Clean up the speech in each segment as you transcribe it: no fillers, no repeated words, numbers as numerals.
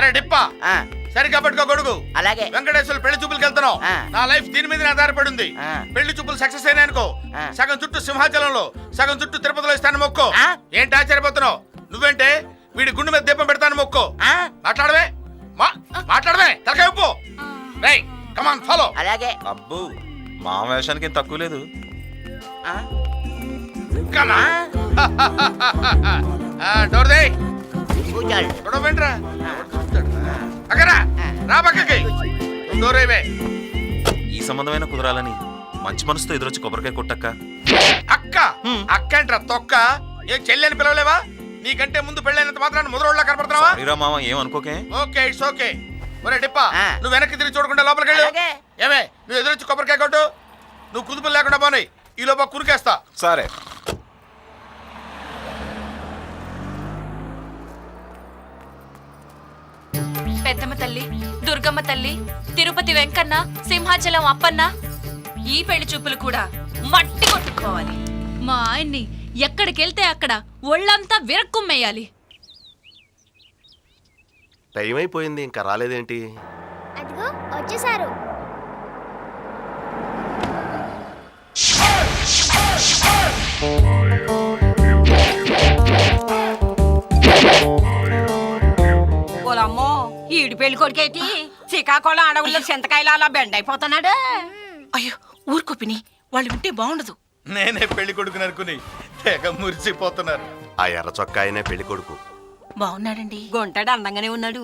అరే డిప్పా సరిగ్గా పట్టుకో గొడుగు. అలాగే. వెంకటేశ్వర పెళ్లి చూపులకు వెళ్తున్నావు. నా లైఫ్ దీని మీద ఆధారపడి ఉంది. పెళ్లి చూపులు సక్సెస్ అయినా అనుకో, సగం చుట్టూ సింహాచలంలో, సగం చుట్టూ తిరుపతిలో ఇస్తాను మొక్కో. ఏంటి ఆశ్చర్యపోతున్నావు? నువ్వేంటే వీడి గుండె మీద దీపం పెడతాను మొక్కో. మాట్లాడవే మాట్లాడవే తలకాయ ఉప్పు. రేయ్ కమాన్ ఫాలో. అలాగే. అబ్బో మా వేషానికి ఏం తక్కువ లేదు. Door they. కూర్చోండి. గొడవేంట్రా? అక్కరా రా పక్కకి. డోర్ వేవే. ఈ సంబంధమైన కుదరాలని మంచి మనసుతో ఎదురొచ్చి కొబ్బరికాయ కొట్టక్క. అక్క అక్క ఏంట్రా తొక్క? ఏం చెల్లి అని పిలవలేవా? నీకంటే ముందు పెళ్ళైనంత మాత్రాన్ని ముదరోళ్ళ కనపడుతున్నావా? శ్రీరా మామ ఏం అనుకోకే. Okay it's okay. ఒరే డిప్పా నువ్వు వెనక్కి తిరిగి చూడకుండా లోపలికి వెళ్ళు. ఏమే నువ్వు ఎదురొచ్చి కొబ్బరికాయ కొట్టు. నువ్వు కుదుపులు లేకుండా పోనీ. ఈ లోపల కురికేస్తా. సరే. పెద్దమ్మ తల్లి, దుర్గమ్మ తల్లి, తిరుపతి వెంకన్న, సింహాచలం అప్పన్న, ఈ పెళ్లి చూపులు కూడా మట్టి కొట్టుకోవాలి. మా ఆయన్ని ఎక్కడికెళ్తే అక్కడ ఒళ్ళంతా విరక్కుమ్మేయాలి. టైం అయిపోయింది, ఇంకా రాలేదేంటి? అదిగో వచ్చేసారు. ఓలమ్మో ఈడు పెళ్లి కొడుకేటి శ్రీకాకుళం అడవుల్లో చింతకాయలు అలా బెండ్ అయిపోతున్నాడు. అయ్యో ఊరుకోపిని, వాళ్ళు వింటే బాగుండదు. నేనే పెళ్లి కొడుకుని అనుకుని తెగ మురిసిపోతున్నారు. ఆ ఎర్ర చొక్కా ఆయనే పెళ్లి కొడుకు. బాగున్నాడండి. గుంటాడు అందంగానే ఉన్నాడు.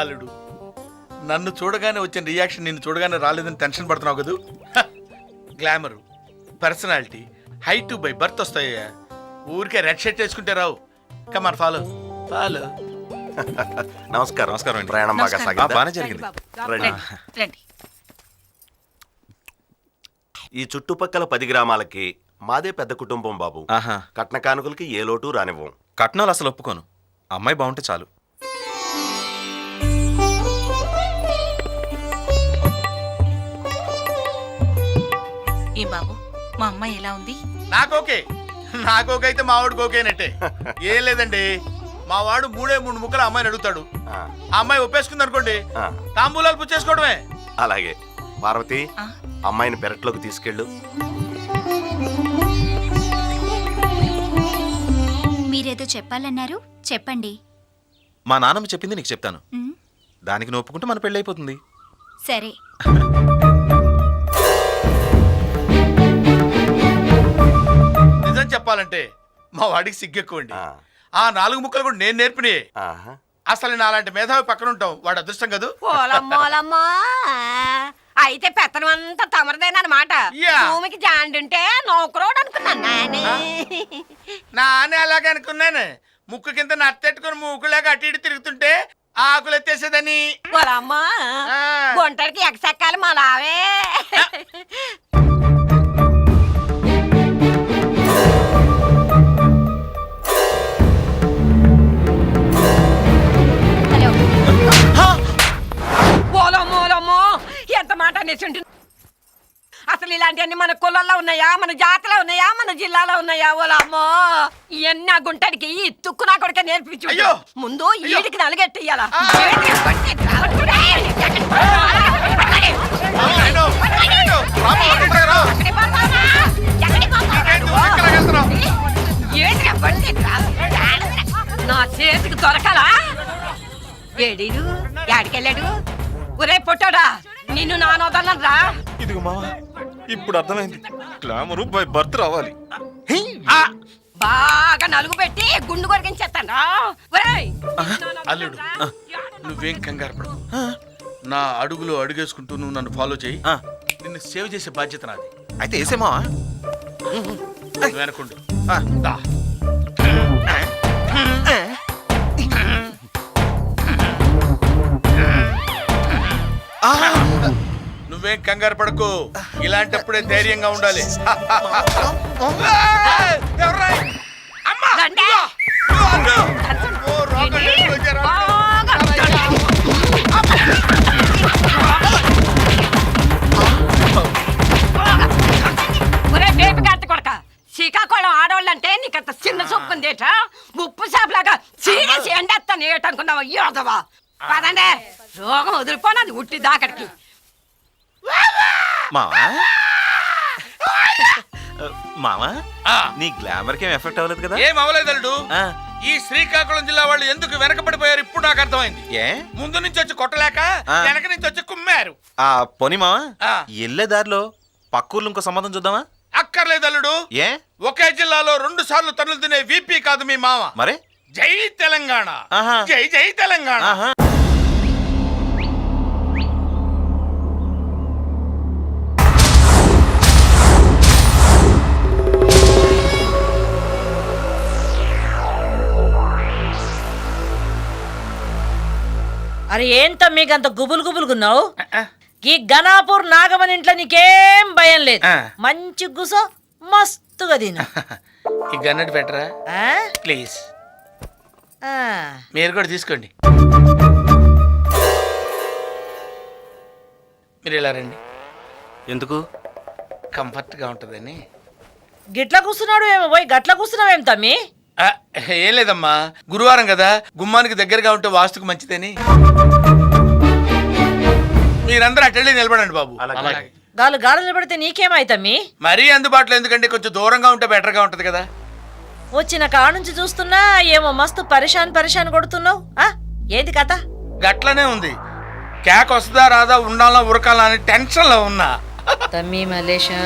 అల్లుడు నన్ను చూడగానే వచ్చిన రియాక్షన్ నిన్ను చూడగానే రాలేదని టెన్షన్ పడుతున్నావు కదూ. Glamour, personality, height by birth వస్తాయ్యా. ఊరికే రెడ్ షర్ట్ వేసుకుంటే రావు. Come on follow follow. నమస్కారం. నమస్కారం అండి. ప్రయాణం బాగా సాగిందా? బాగానే జరిగింది. రండి. రండి. ఈ చుట్టుపక్కల 10 గ్రామాలకి మాదే పెద్ద కుటుంబం బాబు. ఆహా. కట్న కానుకలకి ఏ లోటు రానివ్వం. కట్నాలు అసలు ఒప్పుకోను. అమ్మాయి బాగుంటే చాలు. ఏ బాబు, మా అమ్మాయి ఎలా ఉంది? నాకోకే అయితే మా వాడికి ఓకేనట్టే. ఏం లేదండి, మా వాడు 3 ముక్కల అమ్మాయిని అడుగుతాడు. ఆ అమ్మాయి ఒప్పేసుకుంది అనుకోండి, తాంబూలాలు పుచ్చేసుకోవడమే. అలాగే. పార్వతి, అమ్మాయిని పెరట్లోకి తీసుకెళ్ళు. మీరేదో చెప్పాలన్నారు, చెప్పండి. మా నాన్నమ్మ చెప్పింది నీకు చెప్తాను. దానికి నువ్వు ఒప్పుకుంటే మన పెళ్ళి అయిపోతుంది. సరే. నిజం చెప్పాలంటే మా వాడికి సిగ్గెక్కువండి. ఆ 4 ముక్కలు కూడా నేను నేర్పినే. అసలు నాలాంటి మేధావి పక్కన ఉంటాం వాడు అదృష్టం కదూ. ఓలమ్మోలమ్మా అయితే పెత్తనం అంతా తమరదేనమాట. భూమికి జాండుంటే నౌకరోడు అనుకున్నాను నానే అలాగే అనుకున్నాను. ముక్కు కింద నత్తెట్టుకుని మూకులాగా అటు ఇటు తిరుగుతుంటే ఆకులు ఎత్తేసేదని. ఓలమ్మా గుంటడికి ఎగసెక్కాలి మా లావే. ఎంత మాట అనేసి అసలు ఇలాంటివన్నీ మన కులంలో ఉన్నాయా, మన జాతిలో ఉన్నాయా, మన జిల్లాలో ఉన్నాయా? ఓలమ్మో ఇవన్నీ ఆ గుంటడికి ఈ తుక్కు నా కొడుక నేర్పించు. ముందు ఈడికి నలగెట్టేయాల. నా చేతికి దొరకాలా? ఏడీడు యాడికెళ్ళాడు? ఒరే పొట్టాడా, నిన్ను నానోదన్నాను రా. ఇదిగో మామ, ఇప్పుడు అర్థమైంది. గ్లామరు బై బర్త్ రావాలి. బాగా నలుగు పెట్టి గుండు కొరికించేస్తాను. అల్లుడు నువ్వేం కంగారు పడకు. నా అడుగులో అడుగేసుకుంటూ నువ్వు నన్ను ఫాలో చేయి. నిన్ను సేవ్ చేసే బాధ్యత నాది. అయితే వేసేమా? అనుకోండి. నువ్వేం కంగారు పడకు. ఇలాంటప్పుడే ధైర్యంగా ఉండాలి. శ్రీకాకుళం ఆడవాళ్ళంటే నీకంత చిన్న చూపుకుంది. ఏట ఉప్పు చేపలాగా చీసి ఎండేస్తాను ఏటనుకున్నావా యోదవా పదండే రోగం వదిలిపోనది ఉట్టి దాకడికి మావా మావా ఆ, నీ గ్లామర్ కి ఏం ఎఫెక్ట్ అవ్వలేదు కదా ఏం అవలేదు అల్లుడు. ఆ, ఈ శ్రీకాకుళం జిల్లా వాళ్ళు ఎందుకు వెనకబడిపోయారు ఇప్పుడు నాకు అర్థమైంది. ఏ ముందు నుంచి వచ్చి కొట్టలేక ఆ. వెనక నుంచి వచ్చి కుమ్మారు. ఆ పోనీ మావా ఆ. ఎల్లే దారిలో పక్కూర్లు ఇంకో సంబంధం చూద్దామా? అక్కర్లేదు అల్లుడు. ఏ ఒకే జిల్లాలో 2 సార్లు తన్నులు తినే వీపీ కాదు మీ మామ. మరే జై తెలంగాణ. ఆహా. జై జై తెలంగాణ. ఆహా. అరే ఏంట మీకంత గుబులు గుబులుగున్నావు ఈ గణాపూర్ నాగమని ఇంట్లో నీకేం భయం లేదు ఆ. మంచి గుసో మస్తుగా తిను ఈ గన్నెట్ పెట్టరా ఆ? ప్లీజ్. ఆ. మీరు కూడా తీసుకోండి. మీరు ఇలా రండి, ఎందుకు? కంఫర్ట్ గా ఉంటుందని. గిట్ల కూస్తున్నాడు ఏమో పోయి గట్ల కూస్తున్నావేం తమ్మి ఆ, ఏం లేదమ్మా, గురువారం కదా, గుమ్మానికి దగ్గరగా ఉంటే వాస్తుకు మంచిదని. మీరందరూ అటెండి నిలబడండి బాబు. అలాగే. గాలు గాడు నిలబడితే నీకేమై తమ్మి మరీ అందుబాటులో ఎందుకంటే కొంచెం దూరంగా ఉంటే బెటర్ గా ఉంటది కదా. వచ్చిన కాడ నుంచి చూస్తున్నా ఏమో మస్తు పరిశాన్ కొడుతున్నావు ఆ? ఏంది కథ గట్లనే ఉంది. కేక్ వస్తుందా రాదా, ఉండాలా ఉరకాలా అని టెన్షన్ లో ఉన్నా. తమ్మి మలేషా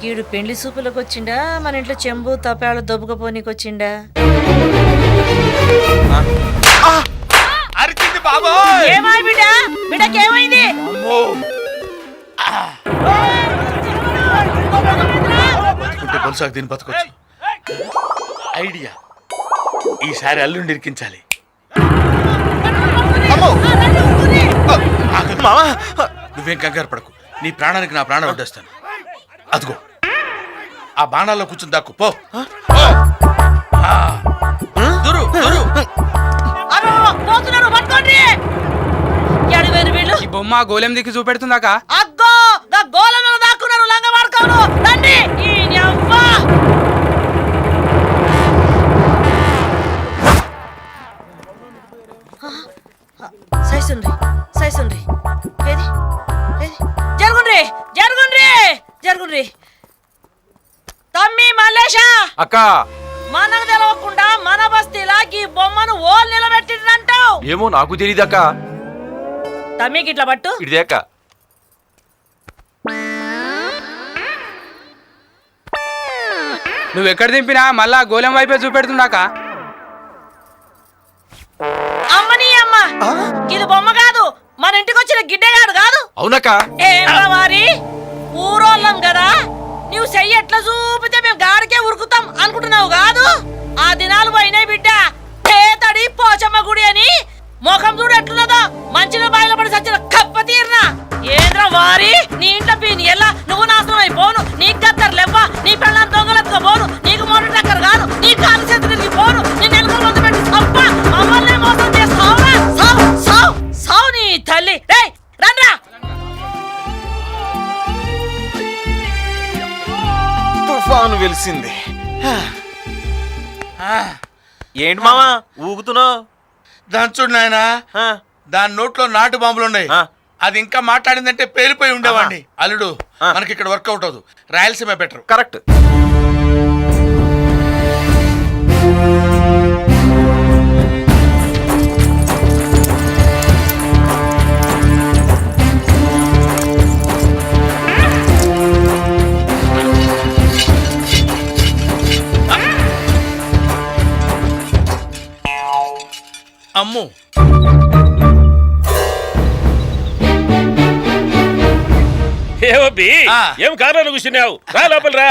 కీడు పెండ్లి సూపులకు వచ్చిండా మన ఇంట్లో చెంబు తపాలు దొబ్బకపోనీకి వచ్చిండా అరిచింది బాబు. ఏమాయి బిడ్డ బిడ్డకేమైంది ఉంటే బొలుసాకు దీన్ని బతకొచ్చు. ఐడియా, ఈసారి అల్లుండి ఇరికించాలి. మావా నువ్వేం కంగారు పడకు, నీ ప్రాణానికి నా ప్రాణం వడ్డేస్తాను. అదిగో ఆ బాణాల్లో కూర్చుని దాక్కు పో. పో. ఆ. దురు దురు. పోతున్నారు పట్టుకోండి ఎడవేరు వీళ్ళు ఈ బొమ్మ గోలెం దిక్కు చూపెడుతుందాకా అగ్గో గా గోళంలో దాక్కున్నారు లంగ పడుకోను రండి ఈ అవ్వ సైసుండ్రి ఏది ఏది జరుగుండ్రి తమ్మి మల్లేషా అక్క మనకు తెలవకుండా మన బస్తీలా ఈ బొమ్మను ఓల్ నిలబెట్టిందంటావు ఏమో నాకు తెలియదక్క తమ్మికి ఇట్లా పట్టు ఇదే అక్క నువ్వు ఎక్కడ దింపినా మళ్ళా గోలెం వైపే చూపెడుతుందాకా అమ్మని అమ్మ ఇది బొమ్మ కాదు మన ఇంటికి వచ్చిన గిడ్డగాడు కాదు అవునక్క ఏమ్రా వారి ఊరోళ్ళం కదా నువ్వు చెయ్యి ఎట్లా చూపితే మేము గాడికే ఉరుకుతాం అనుకుంటున్నావు కాదు ఆ దినాలు పోయినాయి బిడ్డ పేతడి పోచమ్మ గుడి అని ముఖం చూడు ఎట్లున్నదో మంచిగా బాయిల పడి సచ్చిన కప్ప తీరినా ఏంద్రా వారి నీ ఇంట్లో పీని ఎలా నువ్వు నాశనం అయిపోను నీకు కత్తరు లేవ్వా నీ పిల్లలు దొంగలెత్తుకో పోను నీకు మోటార్ టక్కర్ కాదు నీ కాలు చేతులకి పోను నీ నెలకొలు మందు పెట్టి తప్ప మమ్మల్ని మోసం చేస్తావా సావు సావు సావు నీ తల్లి రేయ్ రండ్రా తుఫాను వెలిసింది. ఆ. ఏంటి మావా ఊగుతున్నావు? దాని చూడు నాయనా, దాని నోట్లో నాటు బాంబులున్నాయి. ఆ. అది ఇంకా మాట్లాడిందంటే పేలిపోయి ఉండేవాడిని. అల్లుడు ఆ. మనకి ఇక్కడ వర్కౌట్ అవుతుంది, రాయలసీమ బెటర్. కరెక్ట్. అమ్ము ఏమబ్బి ఆ. ఏం కారణాలు కూర్చున్నావు రా లోపల రా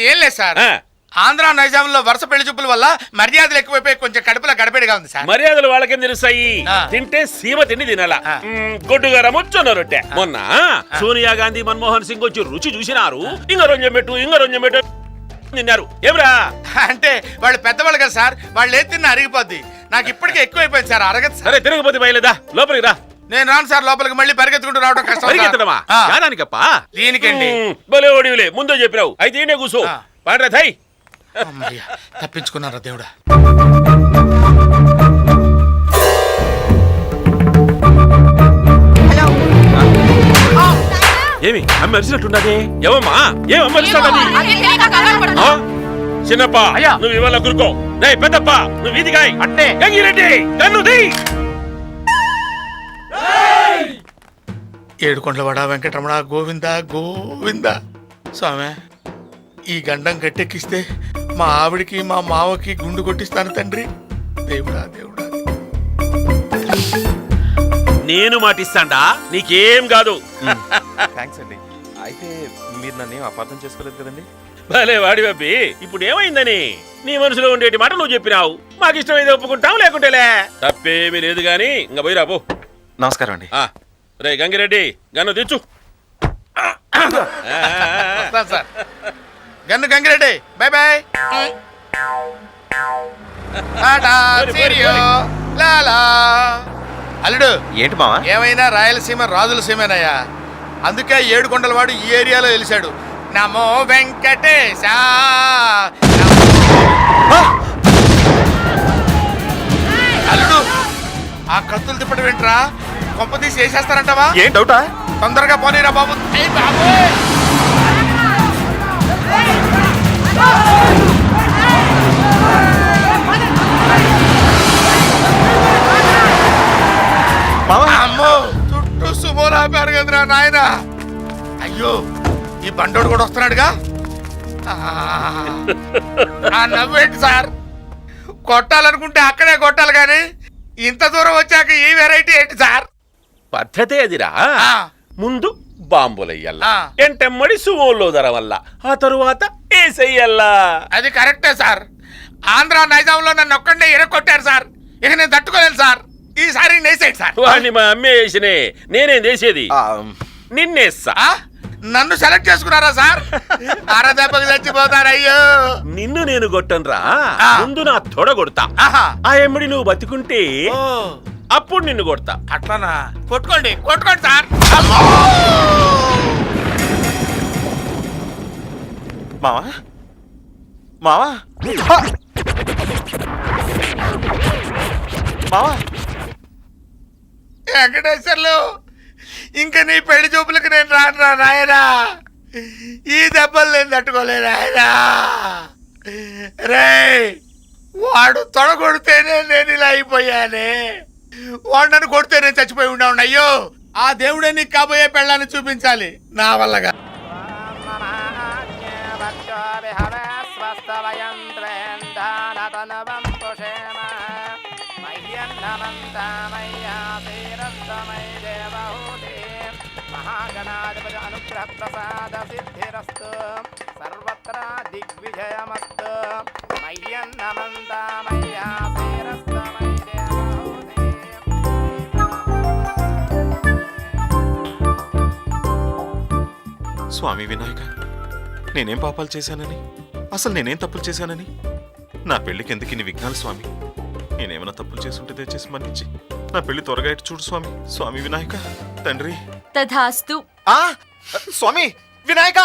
ఏం లేదు సార్, ఆ. ఆంధ్ర నైజాంలో వరుస పెళ్లి చూపుల వల్ల మర్యాదలు ఎక్కువైపోయి కొంచెం కడుపులో గడబడిగా ఉంది సార్. మర్యాదలు వాళ్ళకేం తెలుస్తాయి ఆ. తింటే సీమ తిండి తినాలా ఆ. గొడ్డుగార ముచ్చొన్న రొట్టె మొన్న సోనియా గాంధీ మన్మోహన్ సింగ్ వచ్చి రుచి చూసినారు ఇంక రొంజం పెట్టు తిన్నారు ఏమ్రా అంటే వాళ్ళు పెద్దవాళ్ళు కదా సార్, వాళ్ళు ఏది తిన్నా అరిగిపోద్ది. నాకు ఇప్పటికే ఎక్కువైపోయింది సార్, అరగదు సార్. సరే తిరగపోతే బయలేదా లోపలికి రా నేను రాను సార్, లోపలికి మళ్ళీ పరిగెత్తుకుంటూ రావడం కష్టం సార్. పరిగెత్తడమా ఆ. యాదానికప్ప దీనికండి. భలే ఓడివిలే ముందే చెప్పినావు అయితే ఈయనే కూర్చో ఆ. పాండ్రా థై అమ్మయ్య, తప్పించుకున్నారా దేవుడా. ఏమి అమ్మ అరిచినట్టున్నదే ఏమమ్మా ఏం అమ్మ అరిచినట్టు చిన్నప్ప నువ్వు ఇవాళ గురుకో రే పెద్దప్ప నువ్వు వీధికాయ్ అంటే గంగిరెడ్డి కన్ను తీ ఏడుకొండలవాడ వెంకటరమణ గోవింద గోవింద. స్వామి, ఈ గండం గట్టెక్కిస్తే మా ఆవిడికి మా మావకి గుండు కొట్టిస్తాను తండ్రి. దేవుడా దేవుడా. నేను మాటిస్తాండా నీకేం కాదు. థ్యాంక్స్ అండి. అయితే మీరు నన్ను ఏం అపార్థం చేసుకోలేదు కదండి? భలే వాడి బాబి, ఇప్పుడు ఏమైందని నీ మనసులో ఉండేటి మాట నువ్వు చెప్పినావు. మాకు ఇష్టమైతే ఒప్పుకుంటాం, లేకుంటేలే తప్పేమీ లేదు గాని ఇంకా పోయి రాబో. నమస్కారం అండి. రే గంగిరెడ్డి గన్ను తెచ్చు. వస్తాను sir. Gun Gangireddy, bye bye. Tata, cheerio, లాలా. అల్లుడు, ఏంటి మావా? ఏమైనా రాయలసీమ రాజుల సీమేనయ్యా. అందుకే ఏడుకొండలవాడు ఈ ఏరియాలో వెలిశాడు. నమో వెంకటేశ. అల్లుడు, ఆ కత్తులు తిప్పటి వెంట్రా కొంప తీసి వేసేస్తారంటావా? ఏం డౌటా? తొందరగా పోనీరా బాబు. ఏయ్ బాబోయ్! అమ్మో, చుట్టూ సుమోలు ఆపారు కదరా నాయన. అయ్యో, ఈ బండోడు కూడా వస్తున్నాడుగా. ఆ నవ్వేంటి సార్? కొట్టాలనుకుంటే అక్కడే కొట్టాలి కానీ ఇంత దూరం వచ్చాక ఈ వెరైటీ ఏంటి సార్? పద్ధతే అదిరా. ఆ, ముందు బాంబులయ్యల్లా, ఆ. ఎంటెమ్మడి సువోల్లో ధరవల్ల, ఆ తరువాత ఏసయ్యల్లా. అది కరెక్టే సార్. ఆంధ్ర నైజాంలో నన్ను ఒక్కడే ఎరగొట్టారు సార్. ఇక నేను తట్టుకోలేను సార్. ఈసారి నేసేయండి సార్. వాడిని మా అమ్మే వేసినే, నేనేం చేసేది? నిన్నేస్తా. ఆ? నన్ను సెలెక్ట్ చేసుకున్నారా సార్? అరదెబ్బకి చచ్చిపోతారు. అయ్యో, నిన్ను నేను కొట్టనురా, ఆ. ముందు నా తొడ కొడతా. ఆహా. ఆ ఎమ్మడి నువ్వు బతికుంటే ఓ, అప్పుడు నిన్ను కొడతా. అట్లానా? కొట్టుకోండి కొట్టుకోండి సార్. అమ్మో! మావా మావా మావా, వెంకటేశ్వర్లు, ఇంకా నీ పెళ్లి చూపులకు నేను రానురా నాయనా. ఈ దెబ్బలు నేను తట్టుకోలేను నాయనా. రే, వాడు తొడగొడితేనే నేను ఇలా అయిపోయానే. వాడు నన్ను కొడితే నేను చచ్చిపోయి ఉండవు. అయ్యో, ఆ దేవుడే నీకు కాబోయే పెళ్ళాన్ని చూపించాలి నా వల్లగా. మహాగణాధిపతి అనుగ్రహ ప్రసాద సిద్ధిరస్తు, సర్వత్రా దిగ్విజయమస్తు. మయ్యన్నమంతామయ్యా స్వామి వినాయక, నేనేం పాపాలు చేశానని, అసలు నేనేం తప్పులు చేశానని నా పెళ్లికి ఎందుకు ఇన్ని విఘ్నాలు స్వామి? నేనేమైనా తప్పులు చేసుంటే దయచేసి మన్నించి నా పెళ్లి త్వరగా ఇటు చూడు స్వామి. స్వామి వినాయక తండ్రి. తథాస్తు. స్వామి వినాయక.